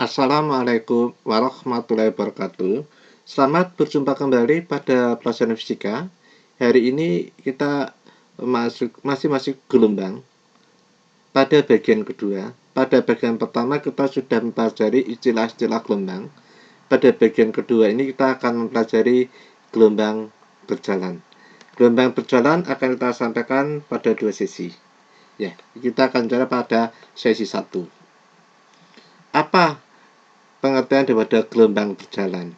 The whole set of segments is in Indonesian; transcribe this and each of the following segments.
Assalamualaikum warahmatullahi wabarakatuh. Selamat berjumpa kembali pada pelajaran fisika. Hari ini kita masih gelombang pada bagian kedua. Pada bagian pertama kita sudah mempelajari istilah-istilah gelombang. Pada bagian kedua ini kita akan mempelajari gelombang berjalan. Gelombang berjalan akan kita sampaikan pada dua sesi. Ya, kita akan bicara pada sesi 1. Apa pengertian daripada gelombang berjalan?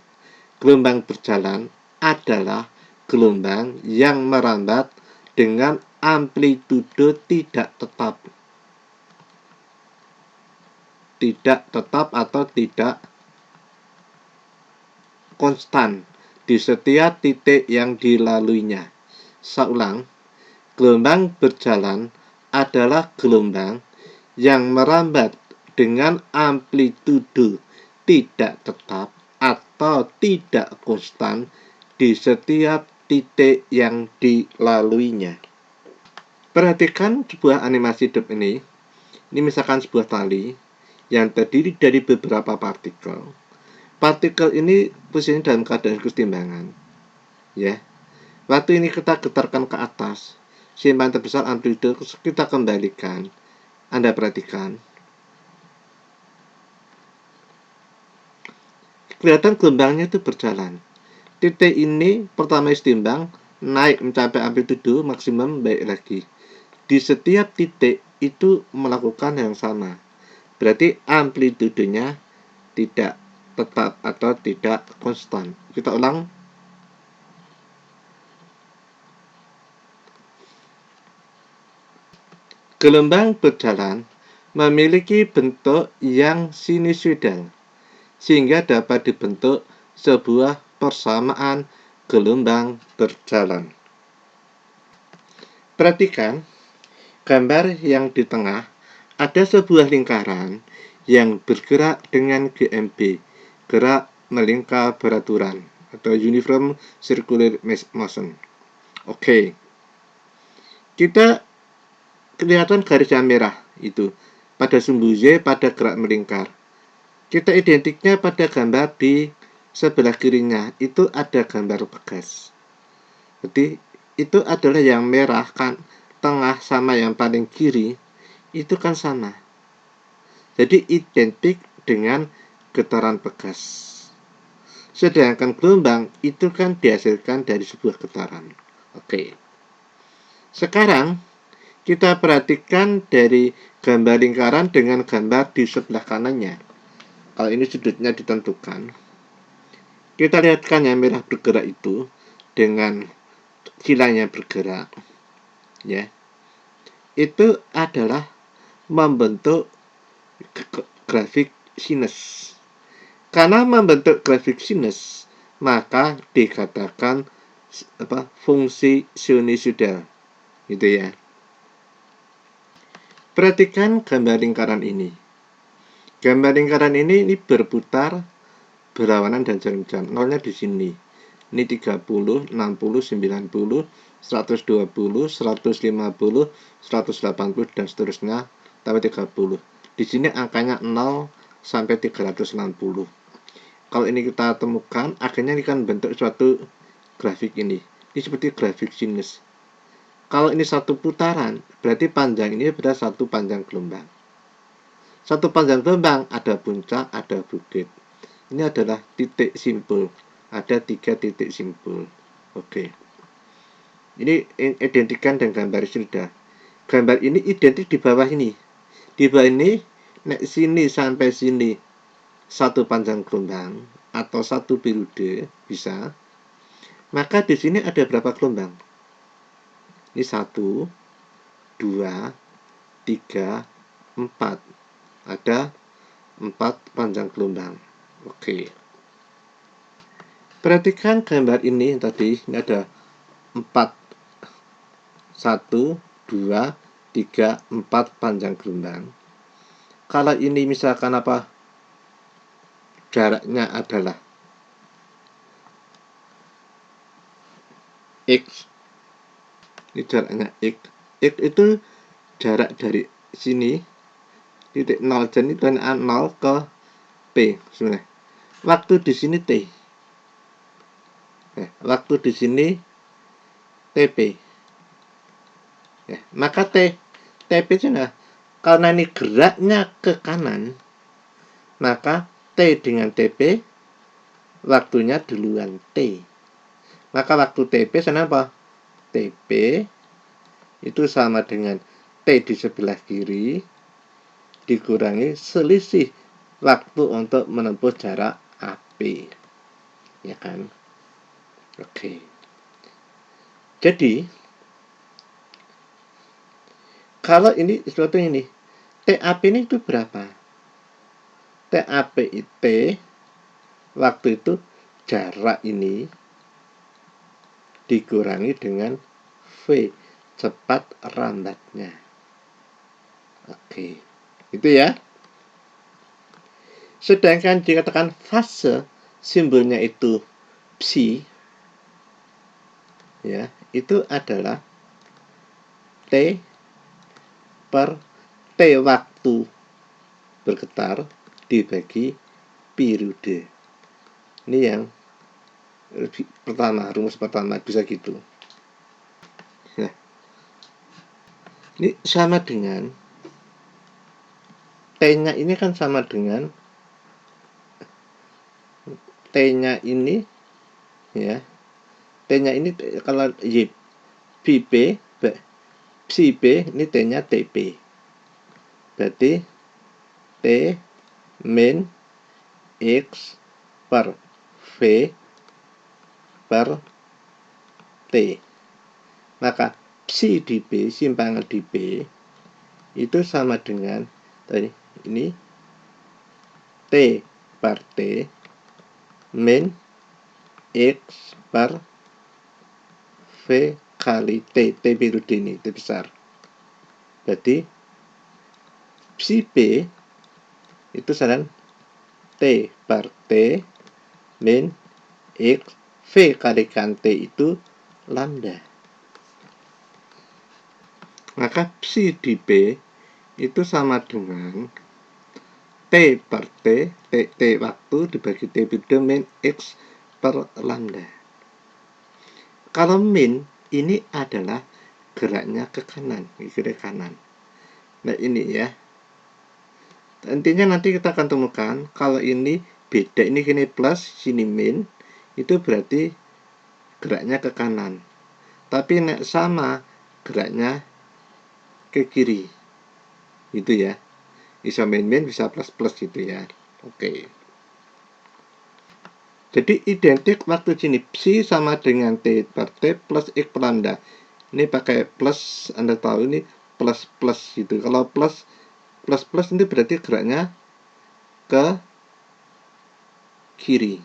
Gelombang berjalan adalah gelombang yang merambat dengan amplitudo tidak tetap. Tidak tetap atau tidak konstan di setiap titik yang dilaluinya. Saya ulang, gelombang berjalan adalah gelombang yang merambat dengan amplitudo tidak tetap atau tidak konstan di setiap titik yang dilaluinya. Perhatikan sebuah animasi hidup ini. Ini misalkan sebuah tali yang terdiri dari beberapa partikel. Partikel ini posisinya dalam keadaan kesetimbangan. Ya. Waktu ini kita getarkan ke atas, simpan terbesar amplitudo kita kembalikan. Anda perhatikan. Kelihatan gelombangnya itu berjalan. Titik ini pertama setimbang, naik mencapai amplitudo maksimum, baik lagi. Di setiap titik itu melakukan yang sama. Berarti amplitudonya tidak tetap atau tidak konstan. Kita ulang. Gelombang berjalan memiliki bentuk yang sinusoidal, sehingga dapat dibentuk sebuah persamaan gelombang berjalan. Perhatikan gambar yang di tengah, ada sebuah lingkaran yang bergerak dengan GMB, gerak melingkar beraturan, atau Uniform Circular Motion. Oke. Kita kelihatan garis yang merah itu pada sumbu Y pada gerak melingkar. Kita identiknya pada gambar di sebelah kirinya, itu ada gambar pegas. Jadi itu adalah yang merah kan, tengah sama yang paling kiri itu kan sama. Jadi identik dengan getaran pegas. Sedangkan gelombang itu kan dihasilkan dari sebuah getaran. Oke. Sekarang kita perhatikan dari gambar lingkaran dengan gambar di sebelah kanannya. Kalau ini sudutnya ditentukan, kita lihatkan yang merah bergerak itu dengan kilanya bergerak, ya, itu adalah membentuk grafik sinus. Karena membentuk grafik sinus, maka dikatakan fungsi sinusoidal, gitu ya. Perhatikan gambar lingkaran ini. Gambar lingkaran ini berputar berlawanan dan jarum jam. Nolnya di sini. Ini 30, 60, 90, 120, 150, 180 dan seterusnya sampai 30. Di sini angkanya 0 sampai 360. Kalau ini kita temukan, akhirnya ini kan bentuk suatu grafik ini. Ini seperti grafik sinus. Kalau ini satu putaran, berarti panjang ini adalah satu panjang gelombang. Satu panjang gelombang ada puncak, ada bukit. Ini adalah titik simpul. Ada 3 titik simpul. Oke. Ini identikan dengan gambar sudah. Gambar ini identik di bawah ini. Di bawah ini, sini sampai sini satu panjang gelombang atau satu periode bisa. Maka di sini ada berapa gelombang? Ini 1, 2, 3, 4. Ada 4 panjang gelombang. Oke. Perhatikan gambar ini tadi, ini ada 4, 1, 2, 3, 4 panjang gelombang. Kalau ini misalkan apa? Jaraknya adalah X. Ini jaraknya X. X itu jarak dari sini, titik 0, jadi 0 ke P sebenarnya. Waktu di sini T. Waktu di sini TP. Maka TP sudah. Karena ini geraknya ke kanan, maka T dengan TP waktunya duluan T. Maka waktu TP sana apa? TP itu sama dengan T di sebelah kiri dikurangi selisih waktu untuk menempuh jarak AP. Ya kan? Oke. Jadi kalau ini sesuatu ini, TAP ini itu berapa? TAP itu waktu itu jarak ini dikurangi dengan V, cepat lambatnya. Oke, itu ya. Sedangkan dikatakan fase, simbolnya itu psi, ya, itu adalah T per T waktu bergetar dibagi periode. Ini yang pertama, rumus pertama bisa gitu. Nah, ini sama dengan T-nya ini kan sama dengan T-nya ini, ya. T-nya ini kalau Y B psi B ini T-nya TP. Berarti T min X per V per T. Maka psi di B, simpangan di B itu sama dengan tadi ini T per T min X per V kali T periode ini, T besar. Berarti psi B itu sama T per T min X V kalikan T itu lambda. Maka psi di B itu sama dengan T per T waktu dibagi T periode min X per lambda. Kalau min ini adalah geraknya ke kanan, gerak kanan. Nah ini ya. Intinya nanti kita akan temukan kalau ini beda, ini gini plus, sini min, itu berarti geraknya ke kanan. Tapi nek sama geraknya ke kiri. Itu ya. Bisa min bisa plus gitu ya. Oke. Jadi identik waktu sini psi sama dengan T per T plus X per lambda. Ini pakai plus, Anda tahu ini plus gitu. Kalau plus ini berarti geraknya ke kiri.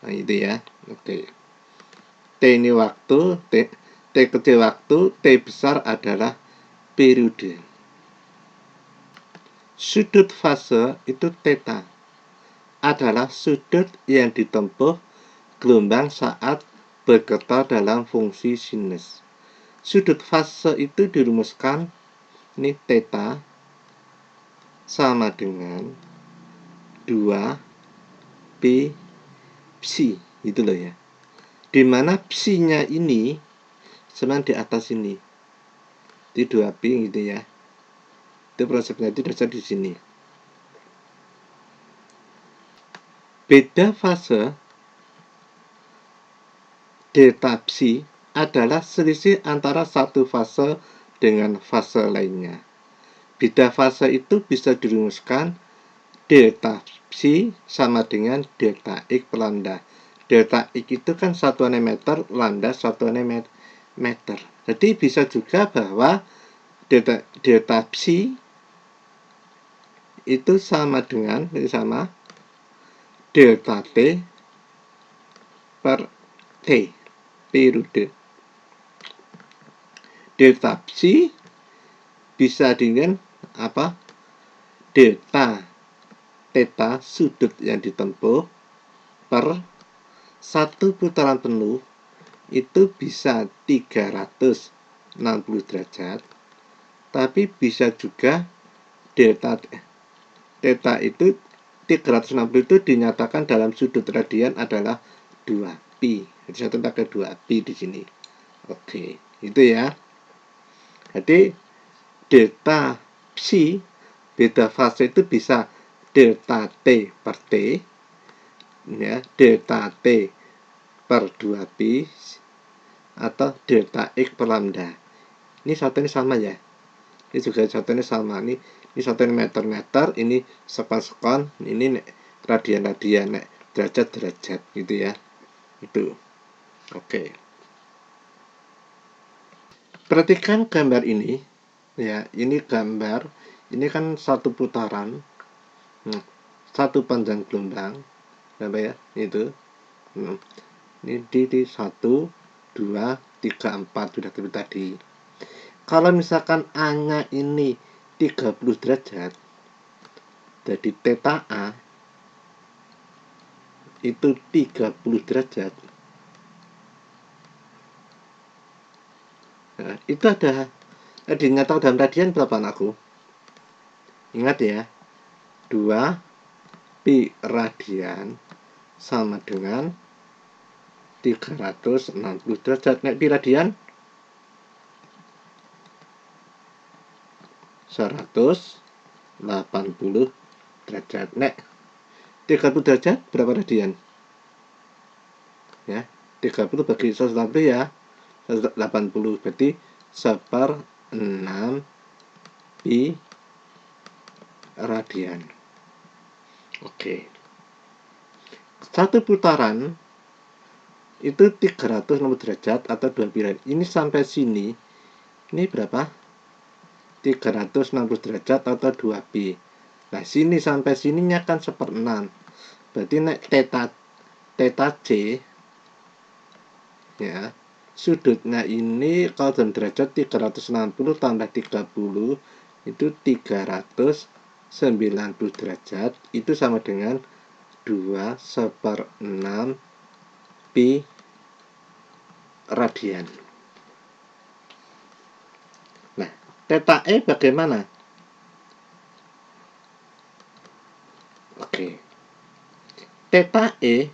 Nah itu ya. Oke. T ini waktu, T kecil waktu, T besar adalah periode. Sudut fase itu theta adalah sudut yang ditempuh gelombang saat bergetar dalam fungsi sinus. Sudut fase itu dirumuskan ini theta sama dengan 2 P psi, itu loh ya. Dimana psi-nya ini sebenarnya di atas ini, di 2P gitu ya. Itu prosesnya itu dasar di sini. Beda fase delta psi adalah selisih antara satu fase dengan fase lainnya. Beda fase itu bisa dirumuskan delta psi sama dengan delta X per lambda. Delta X itu kan satuannya meter, lambda satuannya meter. Jadi bisa juga bahwa delta psi itu sama dengan delta T per T periode. Delta psi bisa dengan apa? Delta theta sudut yang ditempuh per satu putaran penuh itu bisa 360 derajat, tapi bisa juga delta theta itu 360 itu dinyatakan dalam sudut radian adalah 2pi. Jadi saya pakai 2pi di sini. Oke, itu ya. Jadi delta psi beda fase itu bisa delta T per T, ya, delta T per 2pi, atau delta X per lambda. Ini satunya sama ya. Ini juga satunya sama. Ini satunya meter-meter, ini sekon-sekon, ini radian-radian, derajat-derajat gitu ya. Itu. Oke. Perhatikan gambar ini. Ya, ini gambar. Ini kan satu putaran. Satu panjang gelombang. Apa ya? Itu. Ini di 1, 2, 3, 4 sudah tadi. Kalau misalkan A-nya ini 30 derajat, jadi theta A itu 30 derajat. Nah, itu ada dinyatakan dalam radian berapa anakku? Ingat ya, 2 pi radian sama dengan 360 derajat. Nek pi radian 180 derajat. Nek 30 derajat berapa radian? Ya, 30 bagi 180 ya. 180 berarti 1/6 pi radian. Oke. Satu putaran itu 360 derajat atau 2 pi radian. Ini sampai sini. Ini berapa? 360 derajat atau 2 pi. Nah, sini sampai sininya kan 1/6. Berarti nek theta C, ya, sudutnya ini kalau dalam derajat 360 tambah 30 itu 390 derajat, itu sama dengan 2/6 pi radian. Nah, theta E bagaimana? Oke. Theta E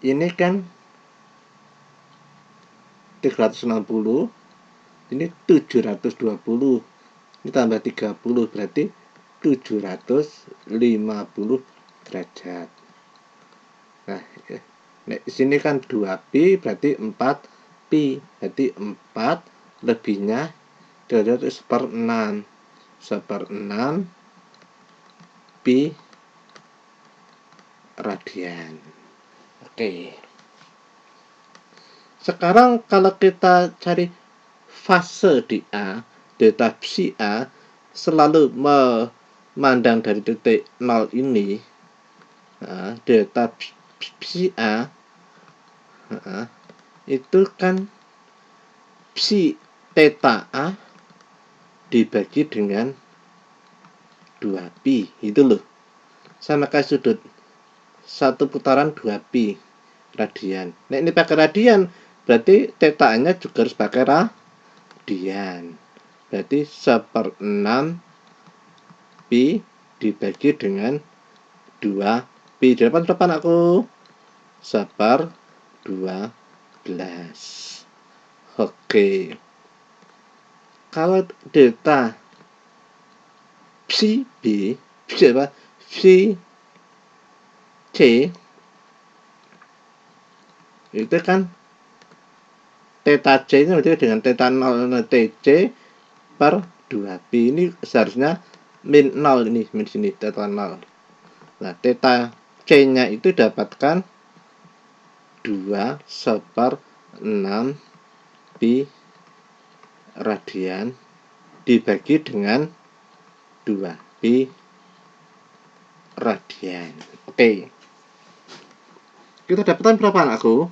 ini kan 360, ini 720, ini tambah 30 berarti 750 derajat. Nah, di sini kan 2pi berarti 4pi, berarti 4 lebihnya derajat 1/6 pi radian. Oke. Sekarang kalau kita cari fase di A, delta psi A selalu memandang dari titik 0 ini. Nah, delta psi A itu kan psi theta A dibagi dengan 2pi, itu loh. Sama kayak sudut satu putaran 2pi radian. Nah, ini pakai radian, berarti theta-nya juga harus pakai radian. Berarti 1/6 pi dibagi dengan 2pi. Dapat berapa aku? 1/12. Oke. Kalau delta psi B, psi apa? Psi C itu kan theta C ini berarti dengan theta 0 TC per 2pi. Ini seharusnya min 0 ini, min sini theta 0. Nah, theta C-nya itu dapatkan 2/6 pi radian dibagi dengan 2pi radian. Oke. Kita dapatkan berapa anakku?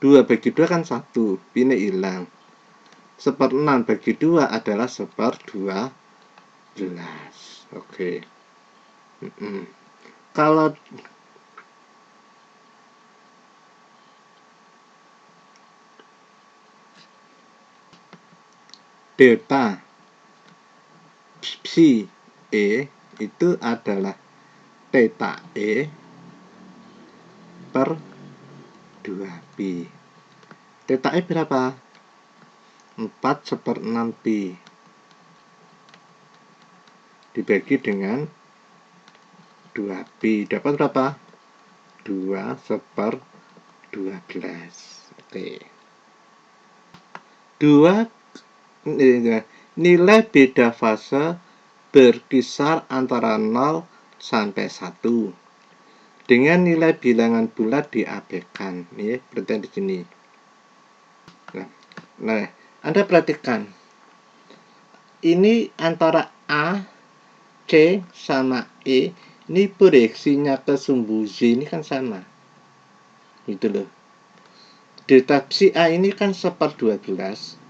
2 bagi 2 kan 1, pi ini hilang. 1/6 bagi 2 adalah 1/12. Oke. Kalau delta psi E itu adalah theta E per 2pi. Theta E berapa? 4/6pi dibagi dengan 2pi dapat berapa? 2/12. Oke. Nilai beda fase berkisar antara 0 sampai 1 dengan nilai bilangan bulat diabaikan. Ini perhatian di sini. Nah, Anda perhatikan. Ini antara A, C sama E, ini proyeksinya ke sumbu Z ini kan sama. Gitu loh. Delta psi A ini kan 1/12.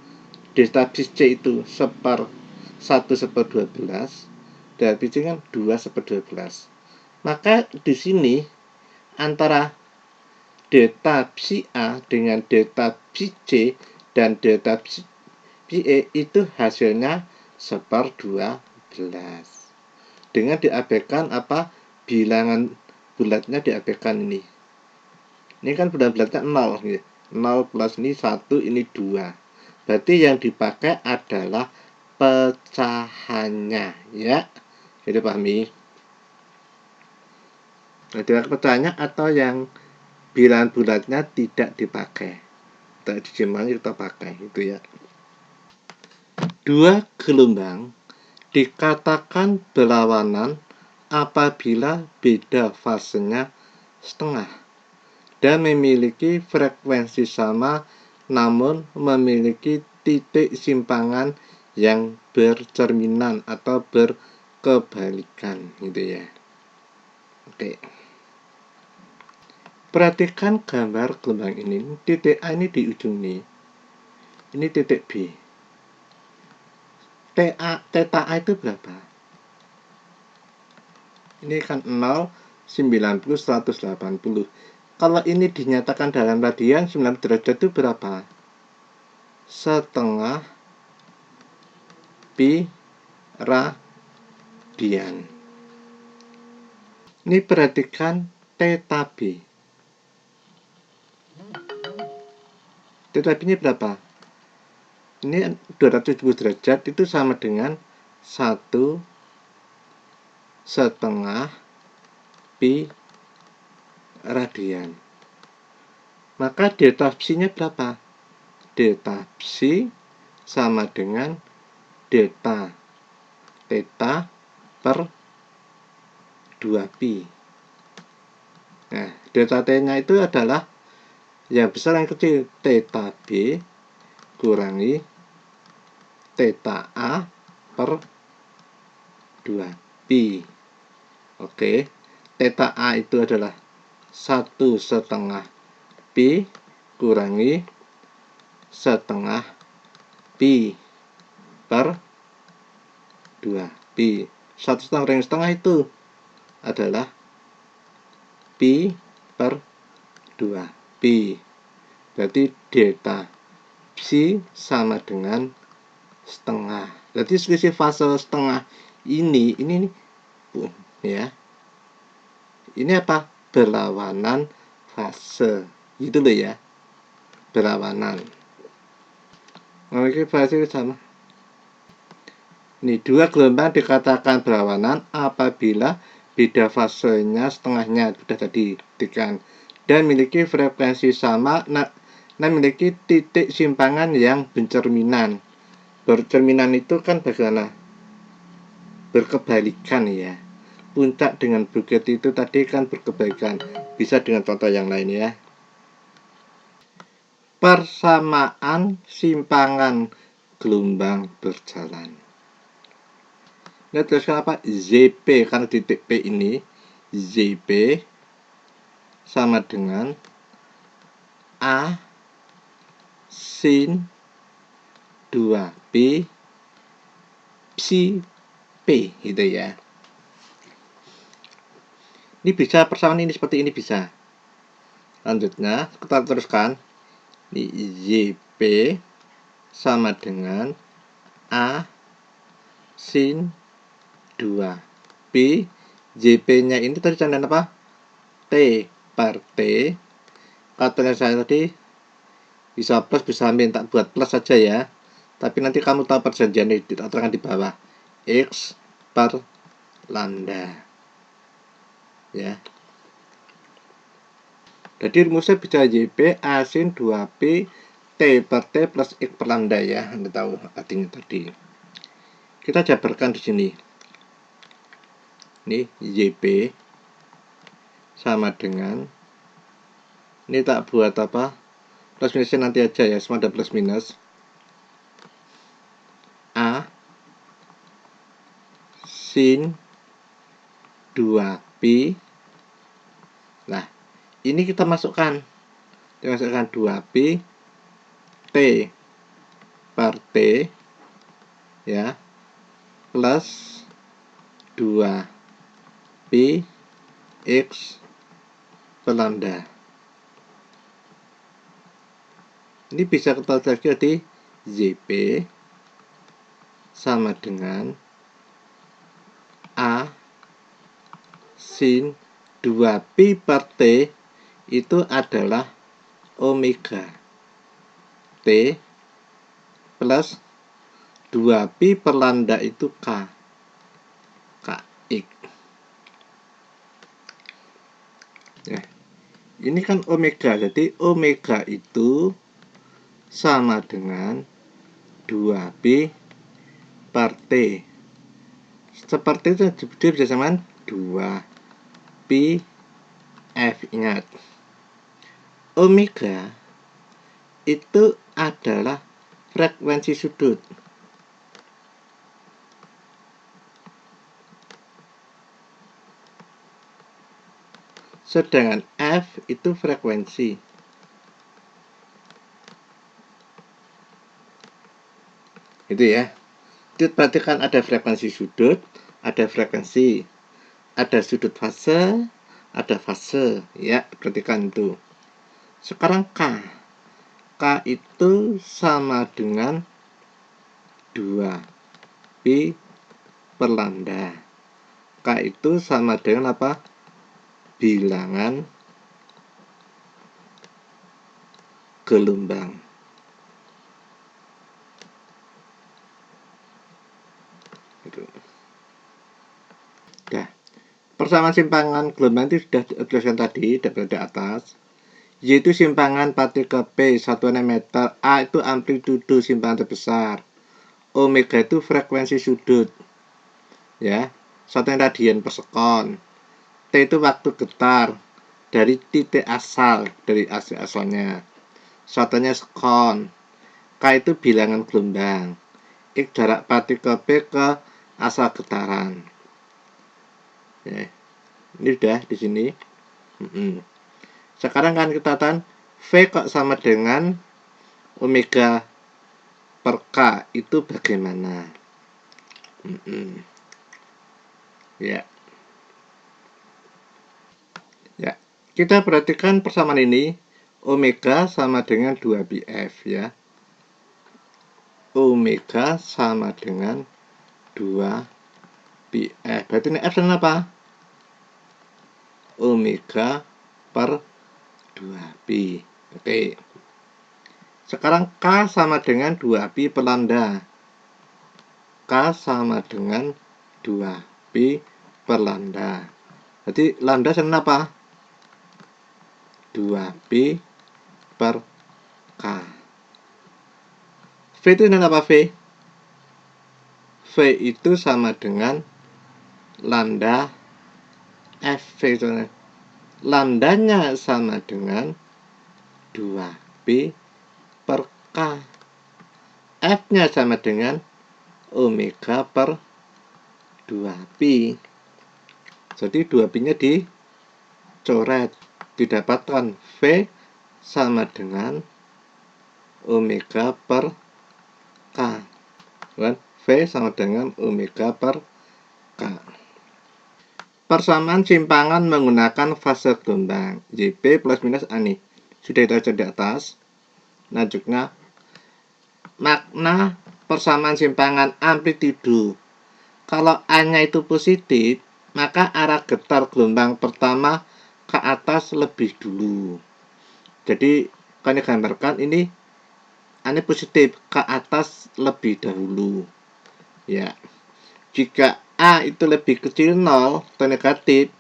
Delta psi C itu 1/12. Delta psi C kan 2/12. Maka di sini antara delta psi A dengan delta psi C dan delta psi E itu hasilnya 1/12. Dengan diabaikan apa? Bilangan bulatnya diabaikan ini. Ini kan bulat-bulatnya 0 gitu. 0 plus ini 1, ini 2. Berarti yang dipakai adalah pecahannya, ya. Jadi pahami. Jadi pecahannya atau yang bilangan bulatnya tidak dipakai. Tidak dijemari kita pakai itu ya. Dua gelombang dikatakan berlawanan apabila beda fasenya setengah dan memiliki frekuensi sama namun memiliki titik simpangan yang bercerminan atau berkebalikan gitu ya. Oke. Perhatikan gambar gelombang ini. Titik A ini di ujung ini. Ini titik B. Theta A itu berapa? Ini kan 0, 90, 180. Kalau ini dinyatakan dalam radian 90 derajat itu berapa? Setengah pi radian. Ini perhatikan theta B. Theta B ini berapa? Ini 270 derajat itu sama dengan 1/2 pi radian. Maka delta psi-nya berapa? Delta psi sama dengan delta theta per 2pi. Nah, delta T-nya itu adalah yang besar yang kecil, theta B kurangi theta A per 2pi. Oke, theta A itu adalah 1/2 pi kurangi 1/2 pi per 2pi. 1/2 kurangi 1/2 itu adalah pi per 2pi. Berarti delta psi sama dengan setengah. Jadi selisih fase setengah ini ya. Ini apa? Berlawanan fase. Gitu loh ya. Berlawanan. Oke, fase sama. Ini dua gelombang dikatakan berlawanan apabila beda fasenya setengahnya sudah tadi dikatakan dan memiliki frekuensi sama dan memiliki titik simpangan yang bercerminan. Bercerminan itu kan bagaimana? Berkebalikan ya. Puncak dengan bukit itu tadi kan berkebalikan. Bisa dengan contoh yang lain ya. Persamaan simpangan gelombang berjalan. Ini tuliskan apa? ZP, karena titik P ini ZP sama dengan A sin 2P psi P gitu ya. Ini bisa persamaan ini seperti ini bisa. Selanjutnya kita teruskan. Ini ZP sama dengan A sin 2P JP-nya ini tadi candaan apa? T per T. Katanya saya tadi bisa plus bisa min, tak buat plus saja ya. Tapi nanti kamu tahu perjanjian ini diterangkan di bawah. X per lambda. Ya. Jadi rumusnya bisa JP A sin 2P T per T plus X per lambda ya. Anda tahu artinya tadi. Kita jabarkan di sini. Ini JP sama dengan, ini tak buat apa, plus minusnya nanti aja ya, semua ada plus minus. A sin 2Pi. Nah, ini kita masukkan. Kita masukkan 2Pi T per T ya, plus 2Pi X per lambda. Ini bisa kita lagi di JP sama dengan A sin 2Pi per T itu adalah omega T plus 2Pi per lambda itu K X. Ya. Ini kan omega, jadi omega itu sama dengan 2Pi per T. Seperti itu dia bisa sama 2Pi F. Ingat, omega itu adalah frekuensi sudut. Sedangkan F itu frekuensi. Itu ya. Itu berarti kan ada frekuensi sudut, ada frekuensi, ada sudut fase, ada fase. Ya, perhatikan itu. Sekarang K. K itu sama dengan 2Pi per lambda. K itu sama dengan apa? Bilangan gelombang. Gitu. Nah, persamaan simpangan gelombang itu sudah dijelaskan tadi dari atas. Y itu simpangan partikel P, satuannya meter. A itu amplitudo simpangan terbesar. Omega itu frekuensi sudut. Ya, satunya radian per sekon. T itu waktu getar dari titik asal, dari asalnya. Satunya sekon. K itu bilangan gelombang. X jarak partikel P ke asal getaran. Ya, ini udah di sini. Sekarang kan kita tahu V kok sama dengan omega per K itu bagaimana? Ya. Ya. Kita perhatikan persamaan ini. Omega sama dengan 2πf ya. Omega sama dengan 2πf. Berarti ini F adalah apa? Omega per 2pi. Oke. Sekarang K sama dengan 2pi per lambda. K sama dengan 2pi per lambda. Jadi lambda sama apa? 2pi per K. V itu apa V? V itu sama dengan lambda F. V itu lambdanya sama dengan 2pi per K. F-nya sama dengan omega per 2pi. Jadi 2pi-nya dicoret. Didapatkan V sama dengan omega per K. V sama dengan omega per K. Persamaan simpangan menggunakan fase gelombang JP plus minus A nih. Sudah kita di atas. Lanjutnya, makna persamaan simpangan amplitudo. Kalau A-nya itu positif, maka arah getar gelombang pertama ke atas lebih dulu. Jadi kami gambarkan ini positif, ke atas lebih dahulu. Ya. Jika A itu lebih kecil 0 atau negatif,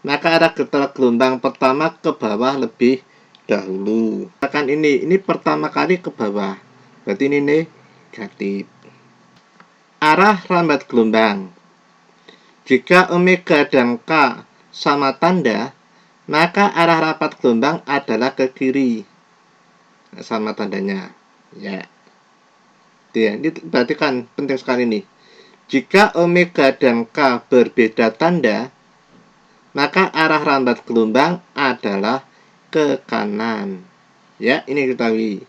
maka arah getar gelombang pertama ke bawah lebih dahulu. Misalkan ini pertama kali ke bawah, berarti ini negatif. Arah rambat gelombang. Jika omega dan K sama tanda, maka arah rambat gelombang adalah ke kiri. Sama tandanya. Ya. Ini berarti kan penting sekali nih. Jika omega dan K berbeda tanda, maka arah rambat gelombang adalah ke kanan. Ya, ini ketahui.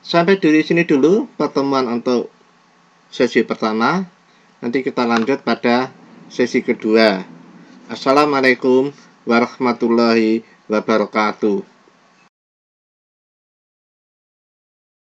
Sampai dari sini dulu pertemuan untuk sesi pertama. Nanti kita lanjut pada sesi kedua. Assalamualaikum warahmatullahi wabarakatuh.